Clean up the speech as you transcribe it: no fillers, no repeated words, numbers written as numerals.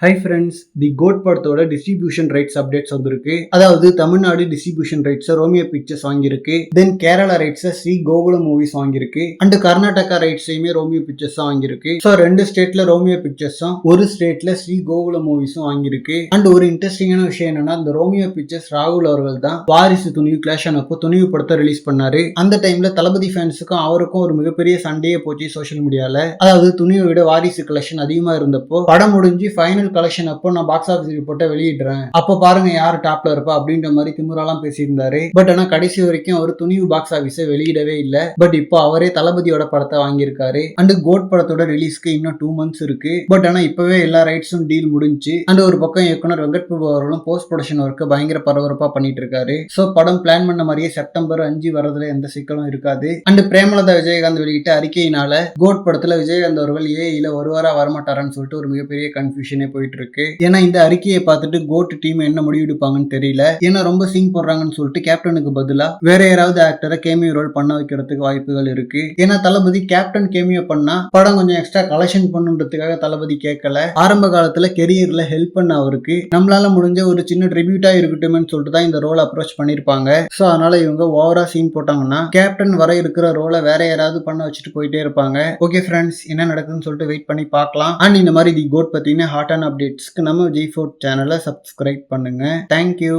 High friends, The GOAT படத்தோட distribution rights updates வந்திருக்கு. அதாவது தமிழ்நாடு டிஸ்ட்ரிபியூஷன் ரைட்ஸ் ரோமியோ பிக்சர்ஸ் வாங்கியிருக்கு. தென் கேரளா ரைட்ஸ் ஸ்ரீ கோகுலம் மூவிஸ் வாங்கியிருக்கு. அண்ட் கர்நாடகா ரைட்ஸையுமே ரோமியோ பிக்சர்ஸ் தான் வாங்கியிருக்கு. ஸோ 2 ஸ்டேட்ல ரோமியோ பிக்சர்ஸும் ஒரு ஸ்டேட்ல ஸ்ரீ கோகுலம் மூவிஸும் வாங்கியிருக்கு. அண்ட் ஒரு இன்ட்ரெஸ்டிங்கான விஷயம் என்னன்னா, இந்த ரோமியோ பிக்சர்ஸ் ராகுல் அவர்கள் தான் வாரிசு துணிவு கிளாஷ் ஆனப்போ துணிவு படத்தை ரிலீஸ் பண்ணாரு. அந்த டைம்ல தளபதி ஃபேன்ஸுக்கும் அவருக்கும் ஒரு மிகப்பெரிய சண்டையே போச்சு சோஷியல் மீடியால. அதாவது துணிவை விட வாரிசு கலெக்ஷன் அதிகமா இருந்தப்போ படம் முடிஞ்சு ஃபைனல் கலெக்ஷன் அப்போ நான் பாக்ஸ் ஆஃபீஸ் ரிப்போர்ட்டை வெளியிடுறேன், அப்போ பாருங்க யார் டாப்ல இருப்பா அப்படின்ற மாதிரி திமுறாலாம் பேசியிருந்தாரு. பட் ஆனா கடைசி வரைக்கும் அவர் துணிவு பாக்ஸ் ஆஃபீஸை வெளியிடவே இல்லை. பட் இப்போ அவரே தளபதியோட படத்தை வாங்கியிருக்காரு. அண்ட் கோட் படத்தோட ரிலீஸ்க்கு இன்னும் 2 months இருக்கு. பட் ஆனா இப்பவே எல்லா ரைட்ஸும் டீல் முடிஞ்சு. அண்ட் ஒரு பக்கம் இயக்குனர் வெங்கட் பிரபு அவர்களும் போஸ்ட் ப்ரொடக்ஷன் ஒர்க்கை பயங்கர பரபரப்பா பண்ணிட்டு இருக்காரு. ஸோ படம் பிளான் பண்ண மாதிரியே செப்டம்பர் 5 வரதுல எந்த சிக்கலும் இருக்காது. அண்ட் பிரேமலதா விஜயகாந்த் வெளியிட்ட அறிக்கையினால கோட் படத்துல விஜயகாந்த் அவர்கள் ஏஐல வருவாரா வரமாட்டாரான்னு சொல்லிட்டு ஒரு மிகப்பெரிய கன்ஃபியூஷனே போயிட்டு இருக்கு. ஏன்னா இந்த அறிக்கையை பார்த்துட்டு கோட் டீம் என்ன முடிவெடுப்பாங்கன்னு தெரியல. ஏன்னா ரொம்ப சீன் போடுறாங்கன்னு சொல்லிட்டு கேப்டனுக்கு பதிலா வேற யாராவது ஆக்டரை கேமியோ ரோல் பண்ண வைக்கிறதுக்கு வாய்ப்புகள் இருக்கு. ஏன்னா தளபதி கேப்டன் கேமியோ பண்ணா படம் கொஞ்சம் எக்ஸ்ட்ரா கலெக்ஷன் பண்ணுன்றதுக்காக தளபதி கேட்கல. ஆரம்ப காலத்துல கெரியர்ல ஹெல்ப் பண்ண அவருக்கு நம்மளால முடிஞ்ச ஒரு சின்ன ட்ரிபியூட்டா இருக்கட்டும்னு சொல்லிட்டு தான் இந்த ரோல் அப்ரோச் பண்ணிருப்பாங்க. ஸோ அதனால இவங்க ஓவரா சீன் போட்டாங்கன்னா கேப்டன் வர இருக்கிற ரோலை வேற யாராவது பண்ண வச்சுட்டு போயிட்டே இருப்பாங்க. ஓகே ஃப்ரெண்ட்ஸ், என்ன நடக்குதுன்னு சொல்லிட்டு வெயிட் பண்ணி பார்க்கலாம். அண்ட் இந்த மாதிரி தி கோட் பத்தின ஹாட்டான அப்டேட்ஸ்க்கு நம்ம G4 சேனலை சப்ஸ்கிரைப் பண்ணுங்க. தேங்க்யூ.